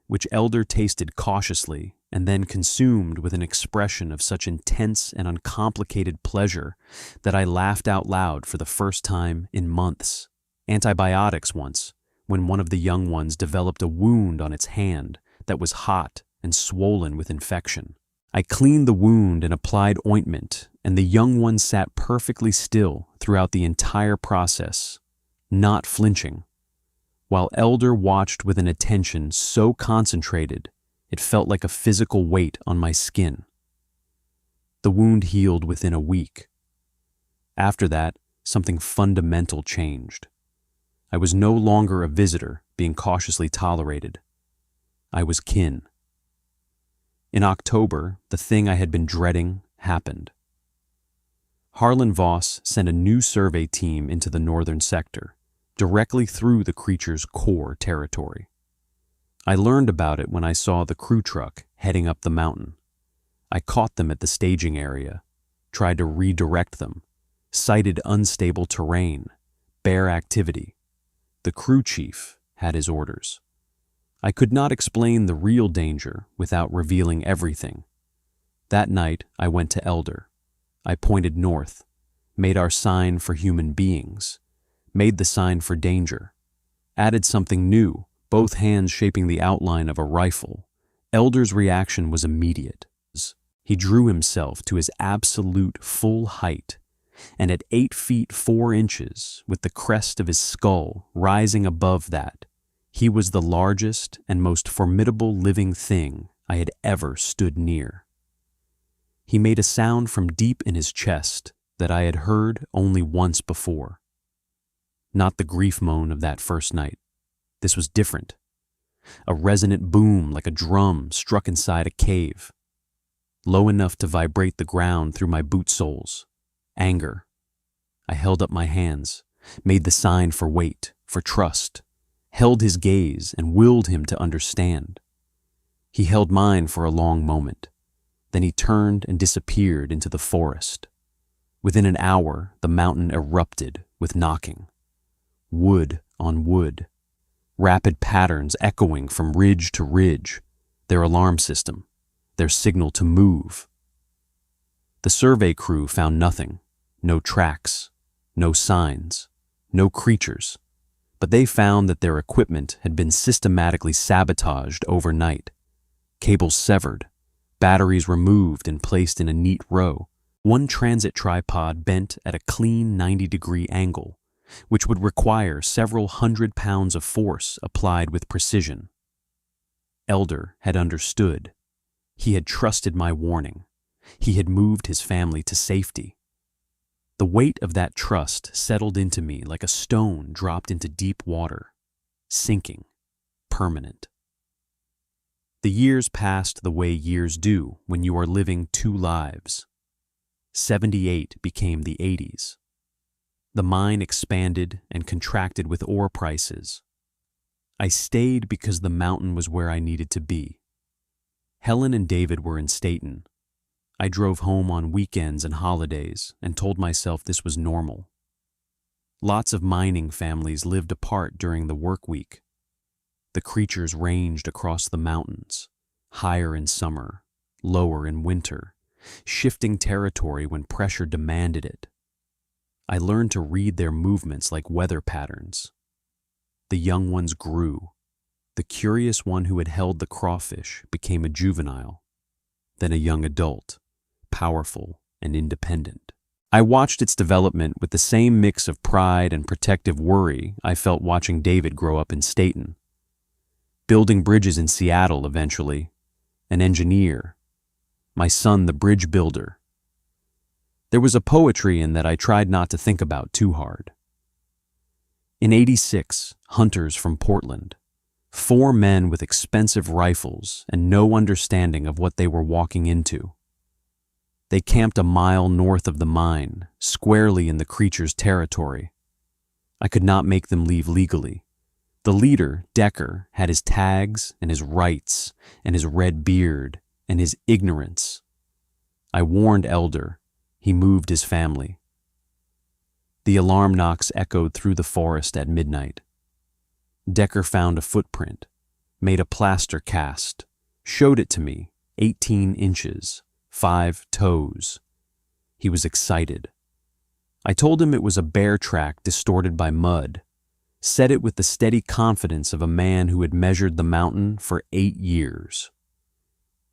which Elder tasted cautiously and then consumed with an expression of such intense and uncomplicated pleasure that I laughed out loud for the first time in months. Antibiotics once, when one of the young ones developed a wound on its hand that was hot and swollen with infection. I cleaned the wound and applied ointment, and the young one sat perfectly still throughout the entire process, not flinching, while Elder watched with an attention so concentrated it felt like a physical weight on my skin. The wound healed within a week. After that, something fundamental changed. I was no longer a visitor being cautiously tolerated. I was kin. In October, the thing I had been dreading happened. Harlan Voss sent a new survey team into the northern sector, directly through the creature's core territory. I learned about it when I saw the crew truck heading up the mountain. I caught them at the staging area, tried to redirect them, cited unstable terrain, bear activity. The crew chief had his orders. I could not explain the real danger without revealing everything. That night, I went to Elder. I pointed north, made our sign for human beings, made the sign for danger, added something new, both hands shaping the outline of a rifle. Elder's reaction was immediate. He drew himself to his absolute full height, and at 8 feet 4 inches, with the crest of his skull rising above that, he was the largest and most formidable living thing I had ever stood near. He made a sound from deep in his chest that I had heard only once before. Not the grief moan of that first night. This was different. A resonant boom like a drum struck inside a cave, low enough to vibrate the ground through my boot soles. Anger. I held up my hands, made the sign for wait, for trust, held his gaze and willed him to understand. He held mine for a long moment. Then he turned and disappeared into the forest. Within an hour, the mountain erupted with knocking. Wood on wood. Rapid patterns echoing from ridge to ridge. Their alarm system. Their signal to move. The survey crew found nothing. No tracks. No signs. No creatures. But they found that their equipment had been systematically sabotaged overnight. Cables severed. Batteries removed and placed in a neat row. One transit tripod bent at a clean 90-degree angle, which would require several 100 pounds of force applied with precision. Elder had understood. He had trusted my warning. He had moved his family to safety. The weight of that trust settled into me like a stone dropped into deep water, sinking, permanent. The years passed the way years do when you are living two lives. 78 became the 80s. The mine expanded and contracted with ore prices. I stayed because the mountain was where I needed to be. Helen and David were in Staten. I drove home on weekends and holidays and told myself this was normal. Lots of mining families lived apart during the work week. The creatures ranged across the mountains, higher in summer, lower in winter, shifting territory when pressure demanded it. I learned to read their movements like weather patterns. The young ones grew. The curious one who had held the crawfish became a juvenile, then a young adult, powerful and independent. I watched its development with the same mix of pride and protective worry I felt watching David grow up in Staten. Building bridges in Seattle eventually, an engineer, my son the bridge builder. There was a poetry in that I tried not to think about too hard. In '86, hunters from Portland, 4 men with expensive rifles and no understanding of what they were walking into. They camped a mile north of the mine, squarely in the creature's territory. I could not make them leave legally. The leader, Decker, had his tags and his rights and his red beard and his ignorance. I warned Elder. He moved his family. The alarm knocks echoed through the forest at midnight. Decker found a footprint, made a plaster cast, showed it to me, 18 inches, 5 toes. He was excited. I told him it was a bear track distorted by mud, said it with the steady confidence of a man who had measured the mountain for 8 years.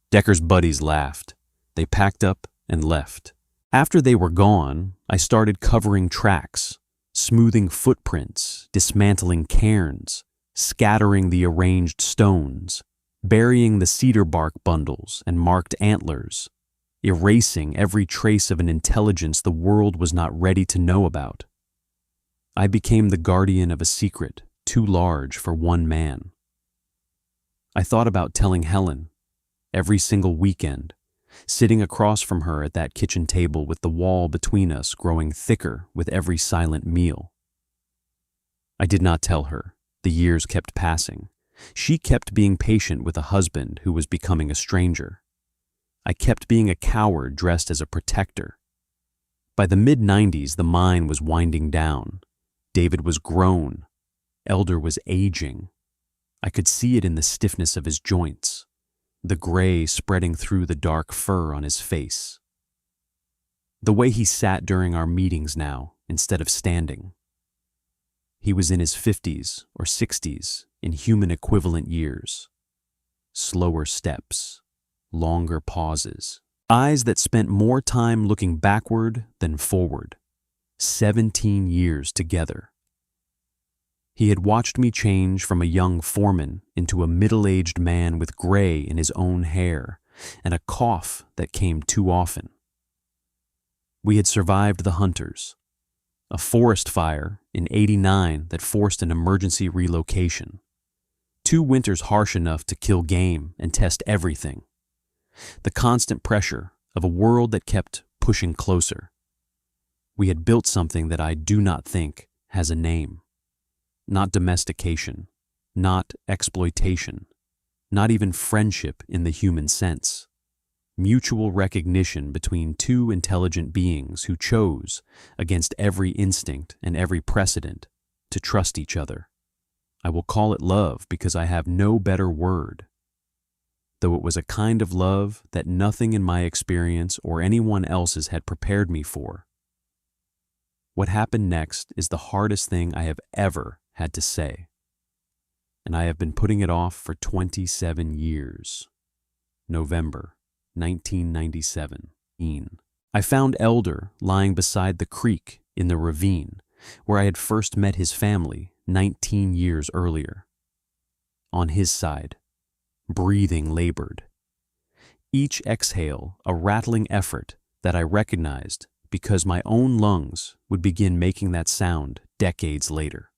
Decker's buddies laughed. They packed up and left. After they were gone, I started covering tracks, smoothing footprints, dismantling cairns, scattering the arranged stones, burying the cedar bark bundles and marked antlers, erasing every trace of an intelligence the world was not ready to know about. I became the guardian of a secret too large for one man. I thought about telling Helen, every single weekend, sitting across from her at that kitchen table with the wall between us growing thicker with every silent meal. I did not tell her. The years kept passing. She kept being patient with a husband who was becoming a stranger. I kept being a coward dressed as a protector. By the mid-90s, the mine was winding down. David was grown. Elder was aging. I could see it in the stiffness of his joints, the gray spreading through the dark fur on his face. The way he sat during our meetings now, instead of standing. He was in his 50s or 60s, in human equivalent years. Slower steps, longer pauses, eyes that spent more time looking backward than forward. 17 years together. He had watched me change from a young foreman into a middle-aged man with gray in his own hair and a cough that came too often. We had survived the hunters, a forest fire in '89 that forced an emergency relocation, 2 winters harsh enough to kill game and test everything, the constant pressure of a world that kept pushing closer. We had built something that I do not think has a name. Not domestication, not exploitation, not even friendship in the human sense. Mutual recognition between two intelligent beings who chose, against every instinct and every precedent, to trust each other. I will call it love because I have no better word, though it was a kind of love that nothing in my experience or anyone else's had prepared me for. What happened next is the hardest thing I have ever had to say, and I have been putting it off for 27 years. November 1997. I found Elder lying beside the creek in the ravine where I had first met his family 19 years earlier. On his side, breathing labored. Each exhale a rattling effort that I recognized because my own lungs would begin making that sound decades later.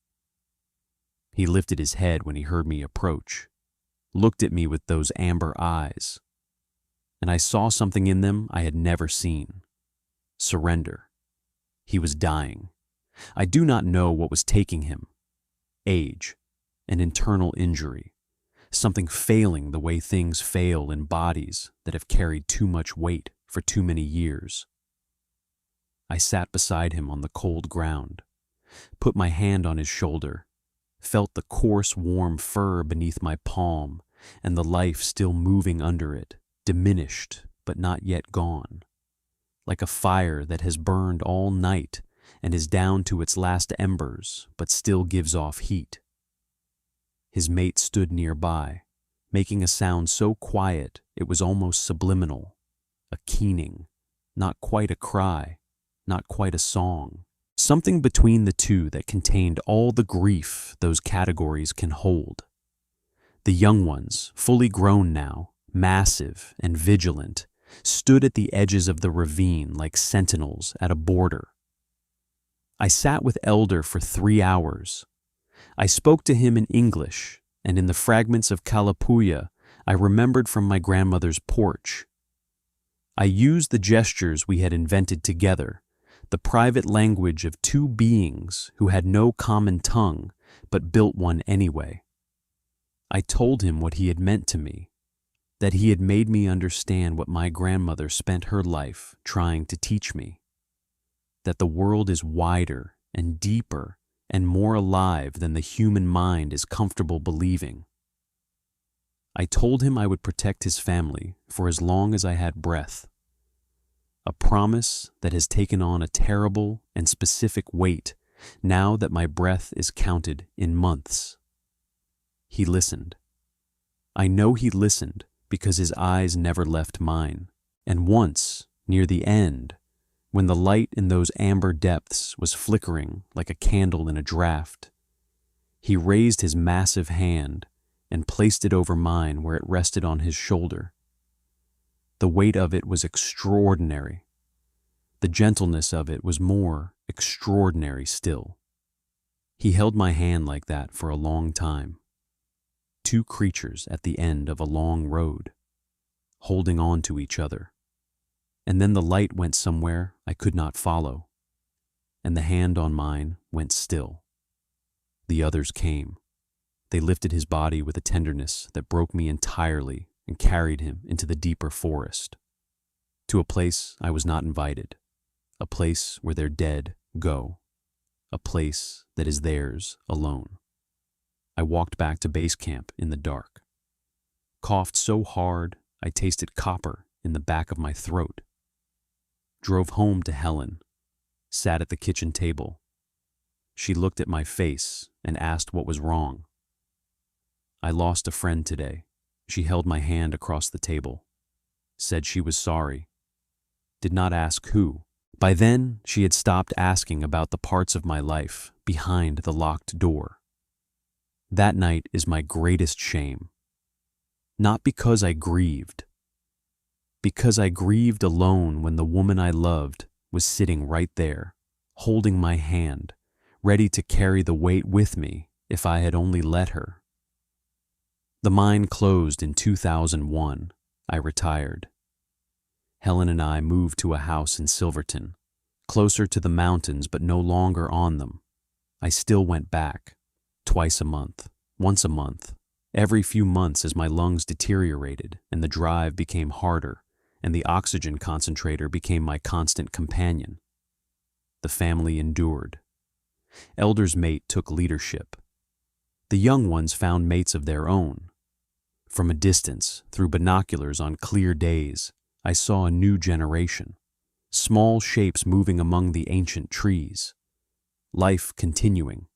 He lifted his head when he heard me approach, looked at me with those amber eyes, and I saw something in them I had never seen. Surrender. He was dying. I do not know what was taking him. Age, an internal injury, something failing the way things fail in bodies that have carried too much weight for too many years. I sat beside him on the cold ground, put my hand on his shoulder, felt the coarse, warm fur beneath my palm and the life still moving under it, diminished but not yet gone, like a fire that has burned all night and is down to its last embers but still gives off heat. His mate stood nearby, making a sound so quiet it was almost subliminal, a keening, not quite a cry, not quite a song, something between the two that contained all the grief those categories can hold. The young ones, fully grown now, massive and vigilant, stood at the edges of the ravine like sentinels at a border. I sat with Elder for 3 hours. I spoke to him in English, and in the fragments of Kalapuya I remembered from my grandmother's porch. I used the gestures we had invented together, the private language of two beings who had no common tongue but built one anyway. I told him what he had meant to me, that he had made me understand what my grandmother spent her life trying to teach me, that the world is wider and deeper and more alive than the human mind is comfortable believing. I told him I would protect his family for as long as I had breath, a promise that has taken on a terrible and specific weight now that my breath is counted in months. He listened. I know he listened because his eyes never left mine, and once, near the end, when the light in those amber depths was flickering like a candle in a draught, he raised his massive hand and placed it over mine where it rested on his shoulder. The weight of it was extraordinary. The gentleness of it was more extraordinary still. He held my hand like that for a long time. Two creatures at the end of a long road, holding on to each other. And then the light went somewhere I could not follow, and the hand on mine went still. The others came. They lifted his body with a tenderness that broke me entirely and carried him into the deeper forest, to a place I was not invited, a place where their dead go, a place that is theirs alone. I walked back to base camp in the dark, coughed so hard I tasted copper in the back of my throat, drove home to Helen, sat at the kitchen table. She looked at my face and asked what was wrong. I lost a friend today. She held my hand across the table, said she was sorry, did not ask who. By then, she had stopped asking about the parts of my life behind the locked door. That night is my greatest shame. Not because I grieved. Because I grieved alone when the woman I loved was sitting right there, holding my hand, ready to carry the weight with me if I had only let her. The mine closed in 2001. I retired. Helen and I moved to a house in Silverton, closer to the mountains but no longer on them. I still went back, twice a month, once a month, every few months as my lungs deteriorated and the drive became harder and the oxygen concentrator became my constant companion. The family endured. Elders' mate took leadership. The young ones found mates of their own. From a distance, through binoculars on clear days, I saw a new generation, small shapes moving among the ancient trees. Life continuing,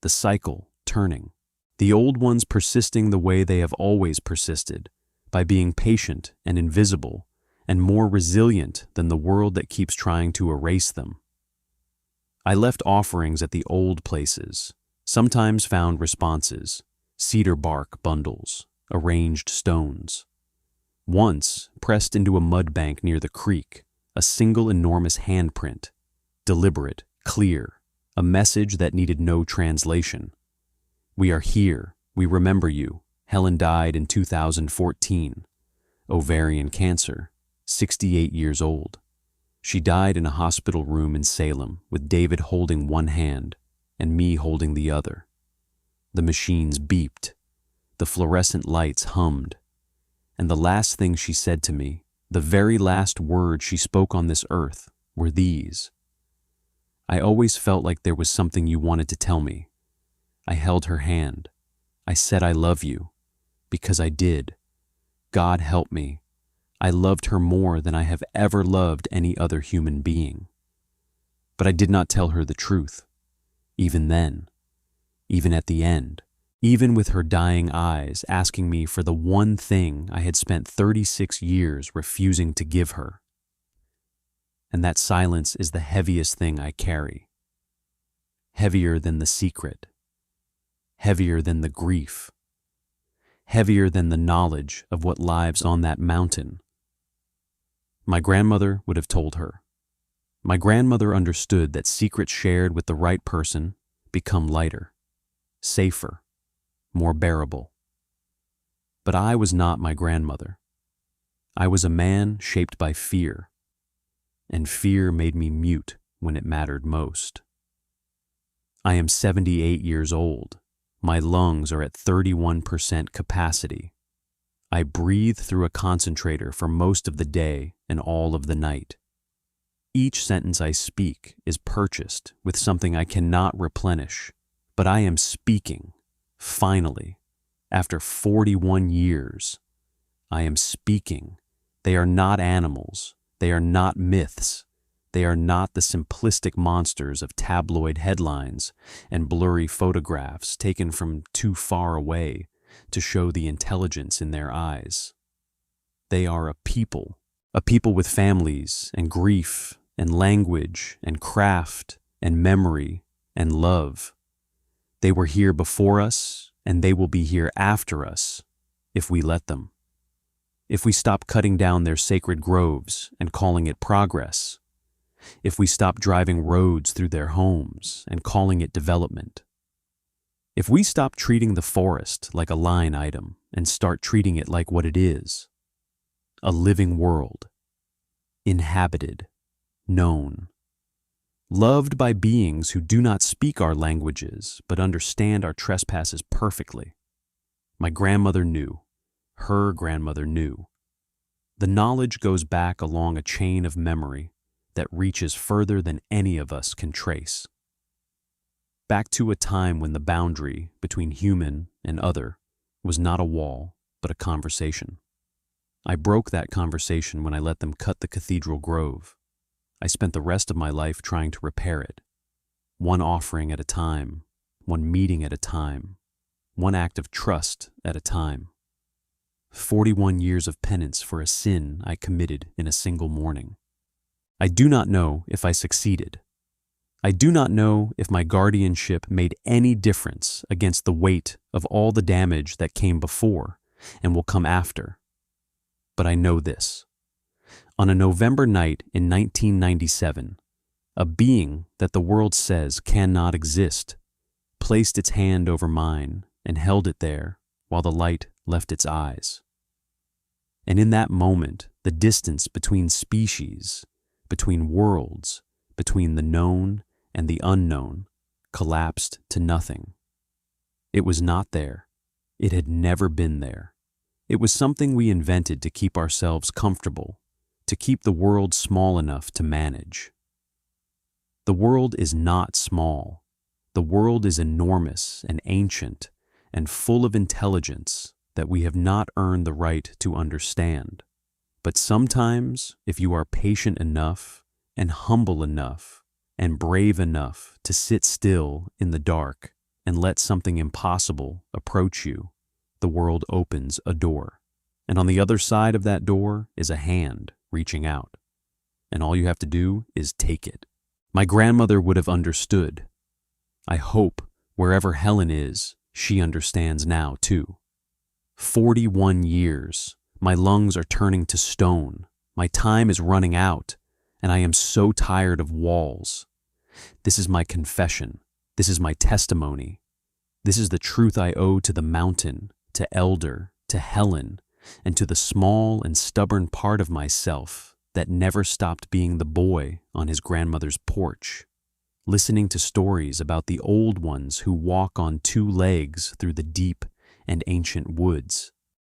the cycle turning, the old ones persisting the way they have always persisted, by being patient and invisible, and more resilient than the world that keeps trying to erase them. I left offerings at the old places, sometimes found responses, cedar bark bundles, arranged stones. Once, pressed into a mud bank near the creek, a single enormous handprint, deliberate, clear, a message that needed no translation. We are here, we remember you. Helen died in 2014. Ovarian cancer, 68 years old. She died in a hospital room in Salem with David holding one hand and me holding the other. The machines beeped. The fluorescent lights hummed. And the last thing she said to me, the very last words she spoke on this earth, were these. I always felt like there was something you wanted to tell me. I held her hand. I said I love you, because I did. God help me. I loved her more than I have ever loved any other human being. But I did not tell her the truth, even then, even at the end, even with her dying eyes asking me for the one thing I had spent 36 years refusing to give her. And that silence is the heaviest thing I carry. Heavier than the secret. Heavier than the grief. Heavier than the knowledge of what lives on that mountain. My grandmother would have told her. My grandmother understood that secrets shared with the right person become lighter, safer, more bearable. But I was not my grandmother. I was a man shaped by fear, and fear made me mute when it mattered most. I am 78 years old. My lungs are at 31% capacity. I breathe through a concentrator for most of the day and all of the night. Each sentence I speak is purchased with something I cannot replenish, but I am speaking, finally, after 41 years. I am speaking. They are not animals. They are not myths. They are not the simplistic monsters of tabloid headlines and blurry photographs taken from too far away to show the intelligence in their eyes. They are a people with families and grief and language and craft and memory and love. They were here before us, and they will be here after us, if we let them. If we stop cutting down their sacred groves and calling it progress. If we stop driving roads through their homes and calling it development. If we stop treating the forest like a line item and start treating it like what it is, a living world, inhabited, known, loved by beings who do not speak our languages but understand our trespasses perfectly. My grandmother knew. Her grandmother knew. The knowledge goes back along a chain of memory that reaches further than any of us can trace. Back to a time when the boundary between human and other was not a wall, but a conversation. I broke that conversation when I let them cut the cathedral grove. I spent the rest of my life trying to repair it, one offering at a time, one meeting at a time, one act of trust at a time. 41 years of penance for a sin I committed in a single morning. I do not know if I succeeded. I do not know if my guardianship made any difference against the weight of all the damage that came before and will come after. But I know this. On a November night in 1997, a being that the world says cannot exist placed its hand over mine and held it there while the light left its eyes. And in that moment, the distance between species, between worlds, between the known and the unknown, collapsed to nothing. It was not there. It had never been there. It was something we invented to keep ourselves comfortable, to keep the world small enough to manage. The world is not small. The world is enormous and ancient and full of intelligence that we have not earned the right to understand. But sometimes, if you are patient enough and humble enough and brave enough to sit still in the dark and let something impossible approach you, the world opens a door. And on the other side of that door is a hand reaching out. And all you have to do is take it. My grandmother would have understood. I hope wherever Helen is, she understands now too. 41 years. My lungs are turning to stone. My time is running out, and I am so tired of walls. This is my confession. This is my testimony. This is the truth I owe to the mountain, to Elder, to Helen, and to the small and stubborn part of myself that never stopped being the boy on his grandmother's porch, listening to stories about the old ones who walk on two legs through the deep and ancient woods,